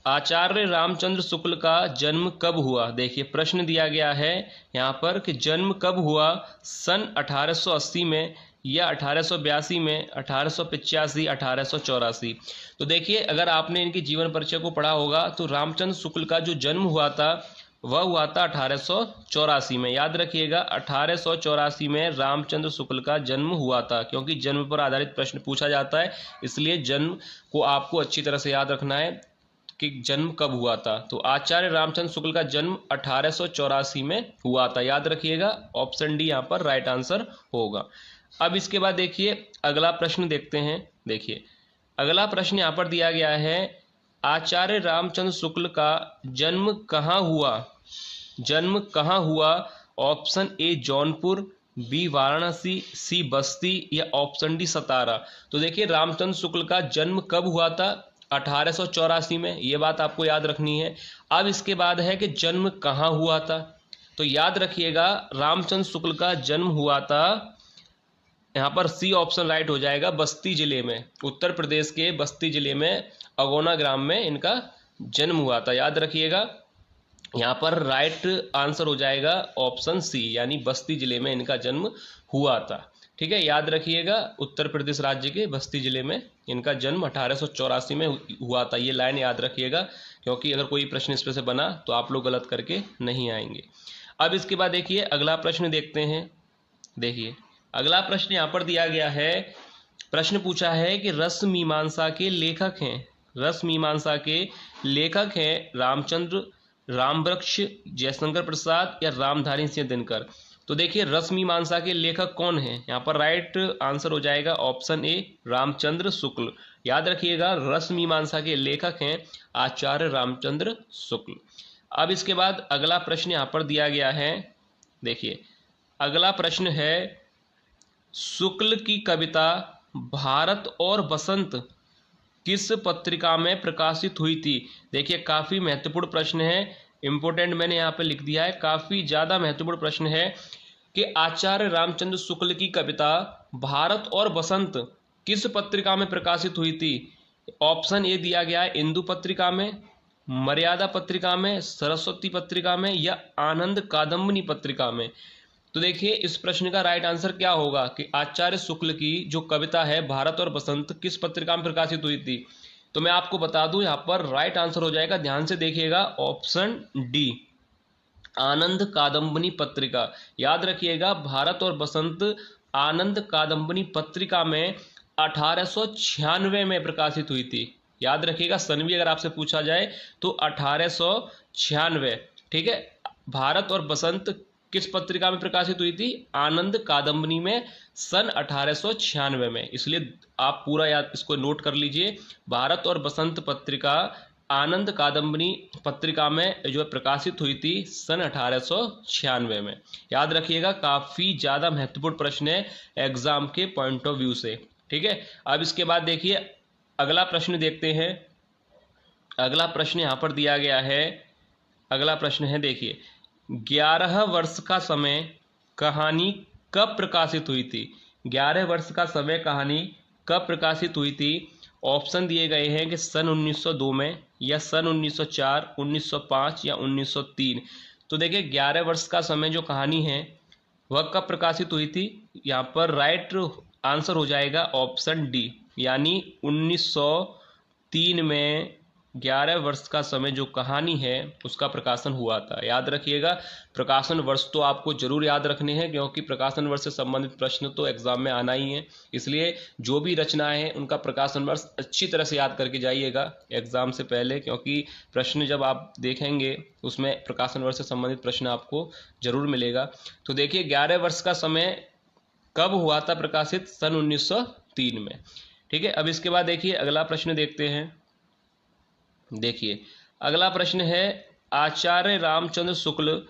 आचार्य रामचंद्र शुक्ल का जन्म कब हुआ। देखिए प्रश्न दिया गया है यहाँ पर कि जन्म कब हुआ, सन 1880 में या 1882 में, 1885, 1884। तो देखिए अगर आपने इनकी जीवन परिचय को पढ़ा होगा तो रामचंद्र शुक्ल का जो जन्म हुआ था वह हुआ था 1884 में। याद रखिएगा 1884 में रामचंद्र शुक्ल का जन्म हुआ था, क्योंकि जन्म पर आधारित प्रश्न पूछा जाता है, इसलिए जन्म को आपको अच्छी तरह से याद रखना है कि जन्म कब हुआ था। तो आचार्य रामचंद्र शुक्ल का जन्म 1884 में हुआ था। याद रखिएगा ऑप्शन डी यहाँ पर राइट आंसर होगा। अब इसके बाद देखिए अगला प्रश्न देखते हैं। देखिए अगला प्रश्न यहाँ पर दिया गया है, आचार्य रामचंद्र शुक्ल का जन्म कहाँ हुआ। जन्म कहाँ हुआ, option A Jaunpur, B Varanasi, C Basti या ऑप्शन डी सतारा। तो देखिए रामचंद्र शुक्ल का जन्म कब हुआ था, 1884 में, ये बात आपको याद रखनी है। अब इसके बाद है कि जन्म कहाँ हुआ था, तो याद रखिएगा रामचंद्र शुक्ल का जन्म हुआ था, यहाँ पर सी ऑप्शन राइट हो जाएगा, बस्ती जिले में, उत्तर प्रदेश के बस्ती जिले में अगोना ग्राम में इनका जन्म हुआ था। याद रखिएगा यहाँ पर राइट आंसर हो जाएगा ऑप्शन सी, यानी बस्ती जिले में इनका जन्म हुआ था। ठीक है, याद रखिएगा उत्तर प्रदेश राज्य के बस्ती जिले में इनका जन्म 1884 में हुआ था। ये लाइन याद रखिएगा, क्योंकि अगर कोई प्रश्न इस पे से बना तो आप लोग गलत करके नहीं आएंगे। अब इसके बाद देखिए अगला प्रश्न देखते हैं। देखिए अगला प्रश्न यहाँ पर दिया गया है, प्रश्न पूछा है कि रस मीमांसा के लेखक हैं, रस मीमांसा के लेखक हैं रामचंद्र, रामवृक्ष, जयशंकर प्रसाद या रामधारी सिंह दिनकर। तो देखिए रस मीमांसा के लेखक कौन हैं, यहाँ पर राइट आंसर हो जाएगा ऑप्शन ए रामचंद्र शुक्ल। याद रखिएगा रस मीमांसा के लेखक हैं आचार्य रामचंद्र शुक्ल। अब इसके बाद अगला प्रश्न यहाँ पर दिया गया है। देखिए अगला प्रश्न है, शुक्ल की कविता भारत और बसंत किस पत्रिका में प्रकाशित हुई थी। देखिए काफ़ी महत्वपूर्ण प्रश्न है, इम्पोर्टेंट मैंने यहाँ पे लिख दिया है, काफ़ी ज़्यादा महत्वपूर्ण प्रश्न है कि आचार्य रामचंद्र शुक्ल की कविता भारत और बसंत किस पत्रिका में प्रकाशित हुई थी। ऑप्शन ए दिया गया है, इंदु पत्रिका में, मर्यादा पत्रिका में, सरस्वती पत्रिका में या आनंद कादम्बनी पत्रिका में। तो देखिए इस प्रश्न का राइट आंसर क्या होगा कि आचार्य शुक्ल की जो कविता है भारत और बसंत किस पत्रिका में प्रकाशित हुई थी। तो मैं आपको बता दूं यहाँ पर राइट आंसर हो जाएगा, ध्यान से देखिएगा, ऑप्शन डी आनंद कादम्बनी पत्रिका। याद रखिएगा भारत और बसंत आनंद कादम्बनी पत्रिका में 1896 में प्रकाशित हुई थी। याद रखिएगा सन भी अगर आपसे पूछा जाए तो 1896। ठीक है, भारत और बसंत किस पत्रिका में प्रकाशित हुई थी, आनंद कादम्बनी में, सन 1896 में। इसलिए आप पूरा याद इसको नोट कर लीजिए, भारत और बसंत पत्रिका आनंद कादम्बनी पत्रिका में जो प्रकाशित हुई थी सन 1896 में। याद रखिएगा काफ़ी ज़्यादा महत्वपूर्ण प्रश्न है एग्जाम के पॉइंट ऑफ व्यू से। ठीक है, अब इसके बाद देखिए अगला प्रश्न देखते हैं। अगला प्रश्न यहाँ पर दिया गया है, अगला प्रश्न है देखिए, 11 वर्ष का समय कहानी कब प्रकाशित हुई थी। 11 वर्ष का समय कहानी कब प्रकाशित हुई थी। ऑप्शन दिए गए हैं कि सन 1902 में या सन 1904, 1905 या 1903। तो देखिए 11 वर्ष का समय जो कहानी है वह कब प्रकाशित हुई थी, यहाँ पर राइट आंसर हो जाएगा ऑप्शन डी, यानी 1903 में 11 वर्ष का समय जो कहानी है उसका प्रकाशन हुआ था। याद रखिएगा प्रकाशन वर्ष तो आपको जरूर याद रखने हैं, क्योंकि प्रकाशन वर्ष से संबंधित प्रश्न तो एग्जाम में आना ही है। इसलिए जो भी रचनाएं हैं उनका प्रकाशन वर्ष अच्छी तरह से याद करके जाइएगा एग्जाम से पहले, क्योंकि प्रश्न जब आप देखेंगे उसमें प्रकाशन वर्ष से संबंधित प्रश्न आपको जरूर मिलेगा। तो देखिए 11 वर्ष का समय कब हुआ था प्रकाशित, सन 1903 में। ठीक है, अब इसके बाद देखिए अगला प्रश्न देखते हैं। देखिए अगला प्रश्न है, आचार्य रामचंद्र शुक्ल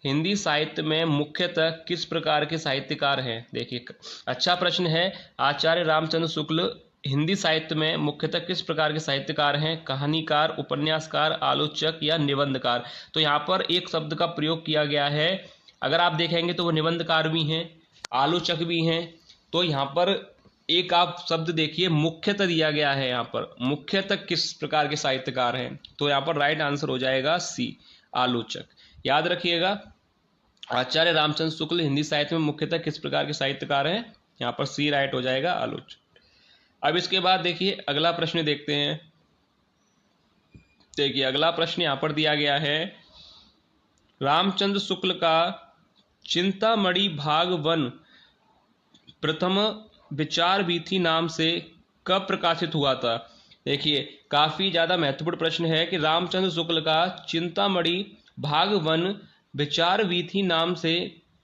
हिंदी साहित्य में मुख्यतः किस प्रकार के साहित्यकार हैं। देखिए अच्छा प्रश्न है, आचार्य रामचंद्र शुक्ल हिंदी साहित्य में मुख्यतः किस प्रकार के साहित्यकार हैं, कहानीकार, उपन्यासकार, आलोचक या निबंधकार। तो यहाँ पर एक शब्द का प्रयोग किया गया है, अगर आप देखेंगे तो वो निबंधकार भी हैं, आलोचक भी हैं। तो यहाँ पर एक आप शब्द देखिए मुख्यतः दिया गया है, यहाँ पर मुख्यतः किस प्रकार के साहित्यकार हैं, तो यहाँ पर राइट आंसर हो जाएगा सी, आलोचक। याद रखिएगा, आचार्य रामचंद्र शुक्ल हिंदी साहित्य में मुख्यतः किस प्रकार के साहित्यकार हैं, यहाँ पर सी राइट हो जाएगा, आलोचक। अब इसके बाद देखिए अगला प्रश्न देखते हैं। देखिए अगला प्रश्न यहाँ पर दिया गया है, रामचंद्र शुक्ल का चिंतामणि भाग 1 प्रथम विचार वीथी नाम से कब प्रकाशित हुआ था। देखिए काफी ज्यादा महत्वपूर्ण प्रश्न है कि रामचंद्र शुक्ल का चिंतामणि भाग 1 विचार वीथी नाम से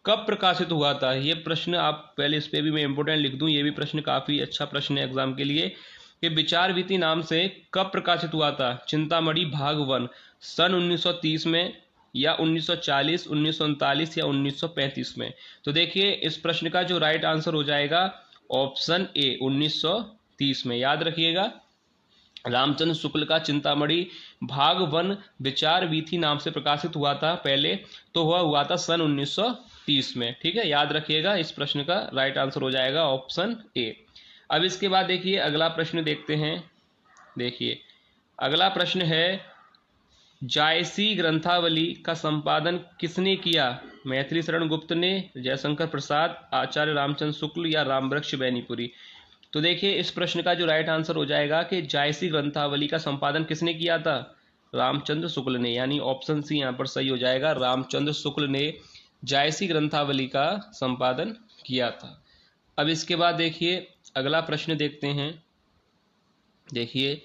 कब प्रकाशित हुआ था। ये प्रश्न आप पहले इस पे भी मैं इंपोर्टेंट लिख दूं, ये भी प्रश्न काफी अच्छा प्रश्न है एग्जाम के लिए कि विचार वीथी नाम से कब प्रकाशित हुआ था चिंतामणि भाग 1, सन 1930 में या 1940, 1939 या 1935 में। तो देखिए इस प्रश्न का जो राइट आंसर हो जाएगा ऑप्शन ए, 1930 में। याद रखिएगा, रामचंद्र शुक्ल का चिंतामणि भाग 1 विचार वीथी नाम से प्रकाशित हुआ था पहले, तो वह हुआ था सन 1930 में। ठीक है, याद रखिएगा, इस प्रश्न का राइट आंसर हो जाएगा ऑप्शन ए। अब इसके बाद देखिए अगला प्रश्न देखते हैं। देखिए अगला प्रश्न है, जायसी ग्रंथावली का संपादन किसने किया। मैथिली शरण गुप्त ने, जयशंकर प्रसाद, आचार्य रामचंद्र शुक्ल या रामवृक्ष बैनीपुरी। तो देखिए इस प्रश्न का जो राइट आंसर हो जाएगा कि जायसी ग्रंथावली का संपादन किसने किया था, रामचंद्र शुक्ल ने, यानी ऑप्शन सी यहाँ पर सही हो जाएगा, रामचंद्र शुक्ल ने जायसी ग्रंथावली का संपादन किया था। अब इसके बाद देखिए अगला प्रश्न देखते हैं। देखिए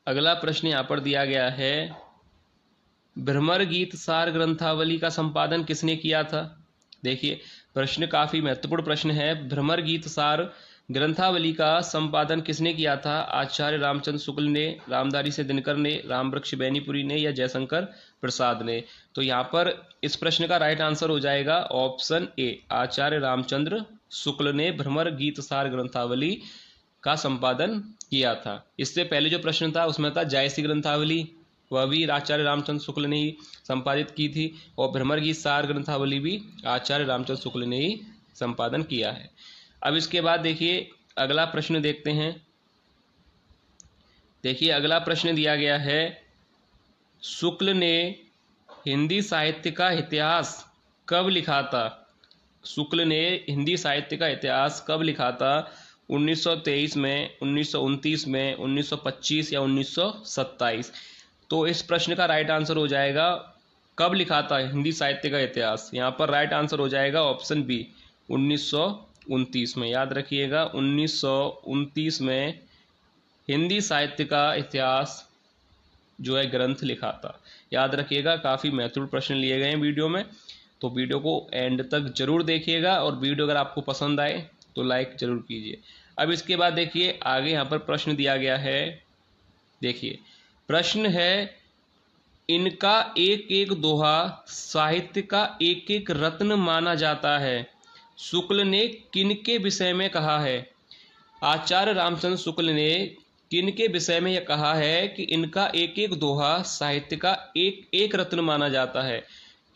अगला प्रश्न यहाँ पर दिया गया है, भ्रमर गीत सार ग्रंथावली का संपादन किसने किया था। देखिए प्रश्न काफी महत्वपूर्ण प्रश्न है, भ्रमर गीत सार ग्रंथावली का संपादन किसने किया था, आचार्य रामचंद्र शुक्ल ने, रामधारी से दिनकर ने, रामवृक्ष बैनीपुरी ने या जयशंकर प्रसाद ने। तो यहाँ पर इस प्रश्न का राइट आंसर हो जाएगा ऑप्शन ए, आचार्य रामचंद्र शुक्ल ने भ्रमर गीत सार ग्रंथावली का संपादन किया था। इससे पहले जो प्रश्न था उसमें था जायसी ग्रंथावली, वह भी आचार्य रामचंद्र शुक्ल ने ही संपादित की थी, और भ्रमर गीत सार ग्रंथावली भी आचार्य रामचंद्र शुक्ल ने ही संपादन किया है। अब इसके बाद देखिए अगला प्रश्न देखते हैं। देखिए अगला प्रश्न दिया गया है, शुक्ल ने हिंदी साहित्य का इतिहास कब लिखा था। शुक्ल ने हिंदी साहित्य का इतिहास कब लिखा था, 1923 में, 1929 में, 1925 या 1927। तो इस प्रश्न का राइट आंसर हो जाएगा, कब लिखा था हिंदी साहित्य का इतिहास। यहाँ पर राइट आंसर हो जाएगा ऑप्शन बी, 1929 में। याद रखिएगा, 1929 में हिंदी साहित्य का इतिहास जो है ग्रंथ लिखा था। याद रखिएगा, काफ़ी महत्वपूर्ण प्रश्न लिए गए हैं वीडियो में, तो वीडियो को एंड तक जरूर देखिएगा, और वीडियो अगर आपको पसंद आए तो लाइक जरूर कीजिए। अब इसके बाद देखिए आगे यहाँ पर प्रश्न दिया गया है। देखिए प्रश्न है, इनका एक एक दोहा साहित्य का एक एक रत्न माना जाता है, शुक्ल ने किनके विषय में कहा है। आचार्य रामचंद्र शुक्ल ने किनके विषय में यह कहा है कि इनका एक एक दोहा साहित्य का एक एक रत्न माना जाता है।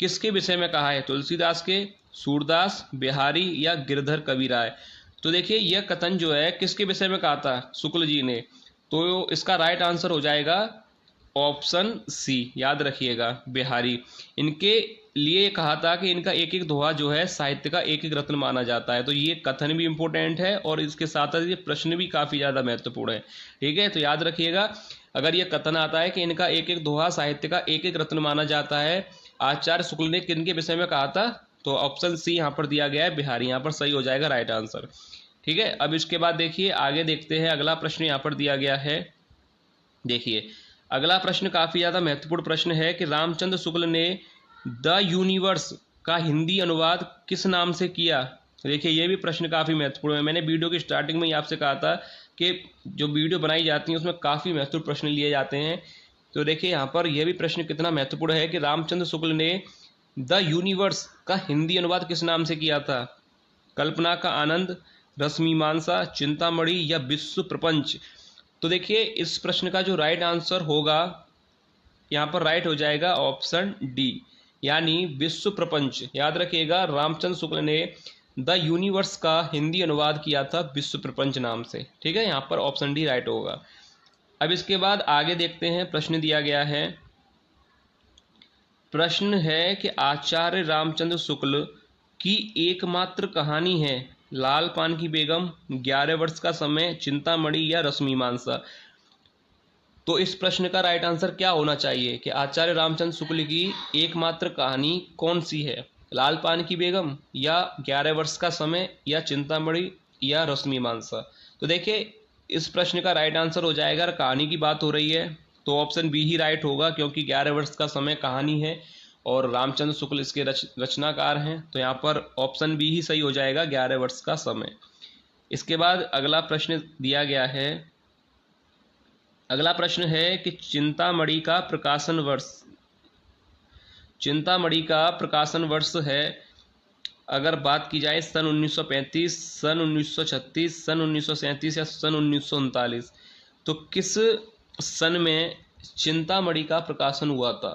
किसके विषय में कहा है, तुलसीदास के, सूरदास, बिहारी या गिरधर कविराय। तो देखिए यह कथन जो है किसके विषय में कहा था, शुक्ल जी ने, तो इसका राइट आंसर हो जाएगा ऑप्शन सी। याद रखिएगा, बिहारी। इनके लिए कहा था कि इनका एक एक दोहा जो है साहित्य का एक एक रत्न माना जाता है। तो ये कथन भी इंपॉर्टेंट है और इसके साथ साथ ये प्रश्न भी काफी ज्यादा महत्वपूर्ण है। ठीक है, तो याद रखिएगा, अगर ये कथन आता है कि इनका एक एक दोहा साहित्य का एक एक रत्न माना जाता है, आचार्य शुक्ल ने किनके विषय में कहा था, तो ऑप्शन सी यहाँ पर दिया गया है, बिहारी। यहाँ पर सही हो जाएगा राइट आंसर। ठीक है, अब इसके बाद देखिए आगे देखते हैं। अगला प्रश्न यहाँ पर दिया गया है। देखिए अगला प्रश्न काफी ज्यादा महत्वपूर्ण प्रश्न है कि रामचंद्र शुक्ल ने द यूनिवर्स का हिंदी अनुवाद किस नाम से किया। देखिए ये भी प्रश्न काफी महत्वपूर्ण है। मैंने वीडियो की स्टार्टिंग में ही आपसे कहा था कि जो वीडियो बनाई जाती है उसमें काफी महत्वपूर्ण प्रश्न लिए जाते हैं। तो देखिए यहाँ पर यह भी प्रश्न कितना महत्वपूर्ण है कि रामचंद्र शुक्ल ने द यूनिवर्स का हिंदी अनुवाद किस नाम से किया था। कल्पना का आनंद, रसमीमांसा, चिंतामणि या विश्व प्रपंच। तो देखिए इस प्रश्न का जो राइट आंसर होगा, यहाँ पर राइट हो जाएगा ऑप्शन डी, यानी विश्व प्रपंच। याद रखिएगा, रामचंद्र शुक्ल ने द यूनिवर्स का हिंदी अनुवाद किया था विश्व प्रपंच नाम से। ठीक है, यहाँ पर ऑप्शन डी राइट होगा। अब इसके बाद आगे देखते हैं, प्रश्न दिया गया है। प्रश्न है कि आचार्य रामचंद्र शुक्ल की एकमात्र कहानी है लाल पान की बेगम, 11 वर्ष का समय, चिंतामणि या रश्मिमांसा। तो इस प्रश्न का राइट आंसर क्या होना चाहिए कि आचार्य रामचंद्र शुक्ल की एकमात्र कहानी कौन सी है, लाल पान की बेगम या 11 वर्ष का समय या चिंतामणि या रश्मिमांसा। तो देखिए इस प्रश्न का राइट आंसर हो जाएगा, अगर कहानी की बात हो रही है तो ऑप्शन बी ही राइट होगा, क्योंकि 11 वर्ष का समय कहानी है और रामचंद्र शुक्ल इसके रचनाकार हैं। तो यहाँ पर ऑप्शन बी ही सही हो जाएगा, 11 वर्ष का समय। इसके बाद अगला प्रश्न दिया गया है। अगला प्रश्न है कि चिंतामणि का प्रकाशन वर्ष, चिंतामणि का प्रकाशन वर्ष है, अगर बात की जाए सन 1935, सन 1936, सन 1937 या सन 1939, तो किस सन में चिंतामणि का प्रकाशन हुआ था।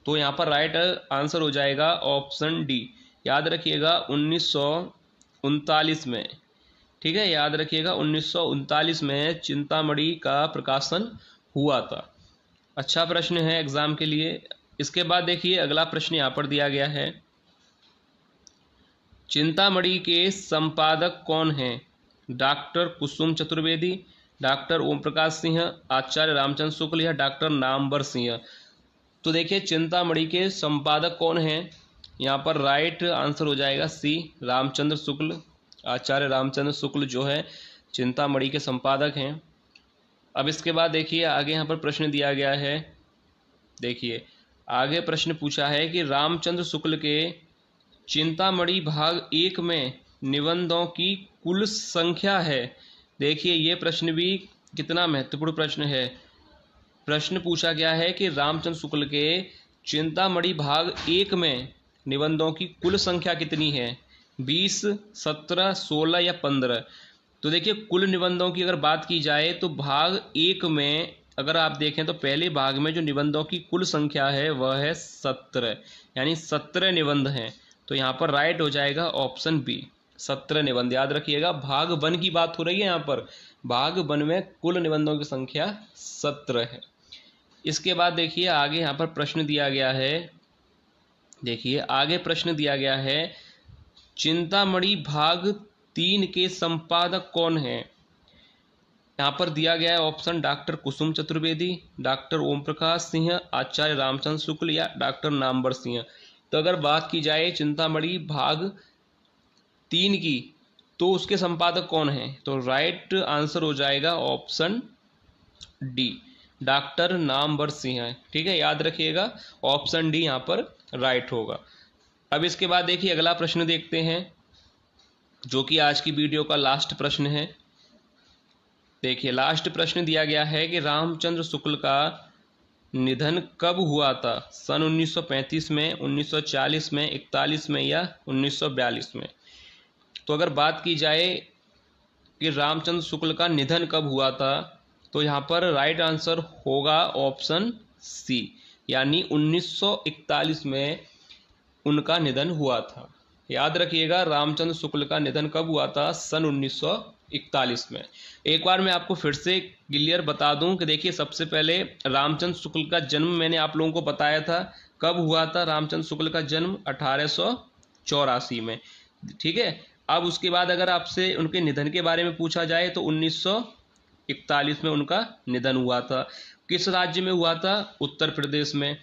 तो यहाँ पर राइट आंसर हो जाएगा ऑप्शन डी, याद रखिएगा 1939 में। ठीक है, याद रखिएगा 1939 में चिंतामणि का प्रकाशन हुआ था। अच्छा प्रश्न है एग्जाम के लिए। इसके बाद देखिए अगला प्रश्न यहाँ पर दिया गया है, चिंतामणि के संपादक कौन हैं, डॉक्टर कुसुम चतुर्वेदी, डॉक्टर ओम प्रकाश सिंह, आचार्य रामचंद्र शुक्ल या डॉक्टर नामवर सिंह। तो देखिए चिंतामणि के संपादक कौन हैं, यहाँ पर राइट आंसर हो जाएगा सी, रामचंद्र शुक्ल। आचार्य रामचंद्र शुक्ल जो है चिंतामणि के संपादक हैं। अब इसके बाद देखिए आगे यहाँ पर प्रश्न दिया गया है। देखिए आगे प्रश्न पूछा है कि रामचंद्र शुक्ल के चिंतामणि भाग 1 में निबंधों की कुल संख्या है। देखिए ये प्रश्न भी कितना महत्वपूर्ण प्रश्न है। प्रश्न पूछा गया है कि रामचंद्र शुक्ल के चिंतामणि भाग 1 में निबंधों की कुल संख्या कितनी है, 20, 17, 16 या 15। तो देखिए कुल निबंधों की अगर बात की जाए तो भाग 1 में अगर आप देखें तो पहले भाग में जो निबंधों की कुल संख्या है वह है 17, यानी 17 निबंध हैं। तो यहाँ पर राइट हो जाएगा ऑप्शन बी, 17 निबंध। याद रखिएगा भाग 1 की बात हो रही है, यहाँ पर भाग 1 में कुल निबंधों की संख्या 17 है। इसके बाद देखिए आगे यहाँ पर प्रश्न दिया गया है। देखिए आगे प्रश्न दिया गया है, चिंतामणि भाग 3 के संपादक कौन हैं। यहाँ पर दिया गया है ऑप्शन डॉक्टर कुसुम चतुर्वेदी, डॉक्टर ओम प्रकाश सिंह, आचार्य रामचंद्र शुक्ल या डॉक्टर नामवर सिंह। तो अगर बात की जाए चिंतामणि भाग 3 की तो उसके संपादक कौन हैं, तो राइट आंसर हो जाएगा option D, doctor Namvar Singh. ठीक है, याद रखिएगा ऑप्शन डी यहाँ पर राइट होगा। अब इसके बाद देखिए अगला प्रश्न देखते हैं, जो कि आज की वीडियो का लास्ट प्रश्न है। देखिए लास्ट प्रश्न दिया गया है कि रामचंद्र शुक्ल का निधन कब हुआ था, सन 1935 में, 1940 में, 41 में या 1942 में। तो अगर बात की जाए कि रामचंद्र शुक्ल का निधन कब हुआ था, तो यहाँ पर राइट आंसर होगा ऑप्शन सी, यानी 1941 में उनका निधन हुआ था। याद रखिएगा रामचंद्र शुक्ल का निधन कब हुआ था, सन 1941 में। एक बार मैं आपको फिर से क्लियर बता दूं कि देखिए सबसे पहले रामचंद्र शुक्ल का जन्म मैंने आप लोगों को बताया था, कब हुआ था रामचंद्र शुक्ल का जन्म, 1884 में। ठीक है, अब उसके बाद अगर आपसे उनके निधन के बारे में पूछा जाए तो 1941 में उनका निधन हुआ था। किस राज्य में हुआ था, उत्तर प्रदेश में।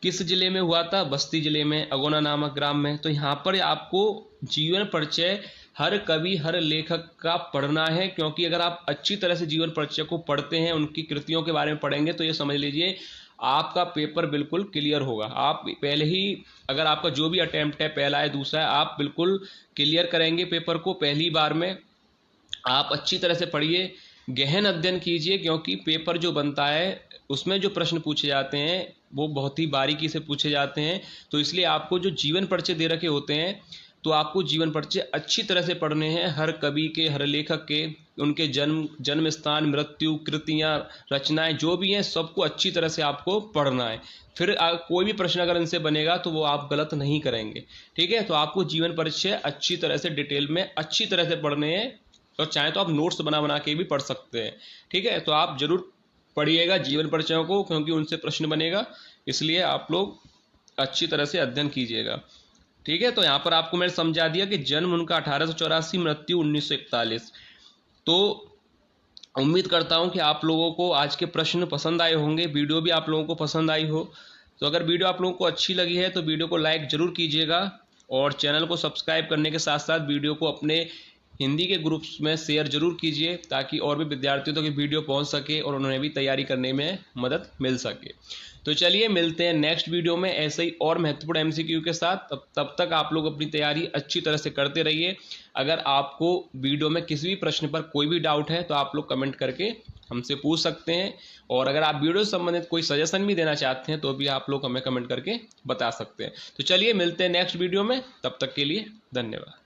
किस जिले में हुआ था, बस्ती जिले में, अगोना नामक ग्राम में। तो यहाँ पर आपको जीवन परिचय हर कवि हर लेखक का पढ़ना है, क्योंकि अगर आप अच्छी तरह से जीवन परिचय को पढ़ते हैं, उनकी कृतियों के बारे में पढ़ेंगे, तो ये समझ लीजिए आपका पेपर बिल्कुल क्लियर होगा। आप पहले ही अगर आपका जो भी अटेम्प्ट है, पहला है दूसरा है, आप बिल्कुल क्लियर करेंगे पेपर को पहली बार में। आप अच्छी तरह से पढ़िए, गहन अध्ययन कीजिए, क्योंकि पेपर जो बनता है उसमें जो प्रश्न पूछे जाते हैं वो बहुत ही बारीकी से पूछे जाते हैं। तो इसलिए आपको जो जीवन परिचय दे रखे होते हैं तो आपको जीवन परिचय अच्छी तरह से पढ़ने हैं। हर कवि के, हर लेखक के, उनके जन्म स्थान, मृत्यु, कृतियाँ, रचनाएं जो भी हैं सबको अच्छी तरह से आपको पढ़ना है। फिर कोई भी प्रश्न अगर इनसे बनेगा तो वो आप गलत नहीं करेंगे। ठीक है, तो आपको जीवन परिचय अच्छी तरह से डिटेल में अच्छी तरह से पढ़ने हैं, और चाहे तो आप नोट्स बना बना के भी पढ़ सकते हैं। ठीक है, तो आप जरूर पढ़िएगा जीवन परिचयों को, क्योंकि उनसे प्रश्न बनेगा, इसलिए आप लोग अच्छी तरह से अध्ययन कीजिएगा। ठीक है, तो यहाँ पर आपको मैंने समझा दिया कि जन्म उनका 1884, मृत्यु 1941। तो उम्मीद करता हूँ कि आप लोगों को आज के प्रश्न पसंद आए होंगे, वीडियो भी आप लोगों को पसंद आई हो। तो अगर वीडियो आप लोगों को अच्छी लगी है तो वीडियो को लाइक ज़रूर कीजिएगा, और चैनल को सब्सक्राइब करने के साथ साथ वीडियो को अपने हिंदी के ग्रुप्स में शेयर जरूर कीजिए, ताकि और भी विद्यार्थियों तक वीडियो पहुंच सके और उन्हें भी तैयारी करने में मदद मिल सके। तो चलिए मिलते हैं नेक्स्ट वीडियो में ऐसे ही और महत्वपूर्ण एमसीक्यू के साथ। तब तक आप लोग अपनी तैयारी अच्छी तरह से करते रहिए। अगर आपको वीडियो में किसी भी प्रश्न पर कोई भी डाउट है तो आप लोग कमेंट करके हमसे पूछ सकते हैं, और अगर आप वीडियो से संबंधित कोई सजेशन भी देना चाहते हैं तो भी आप लोग हमें कमेंट करके बता सकते हैं। तो चलिए मिलते हैं नेक्स्ट वीडियो में, तब तक के लिए धन्यवाद।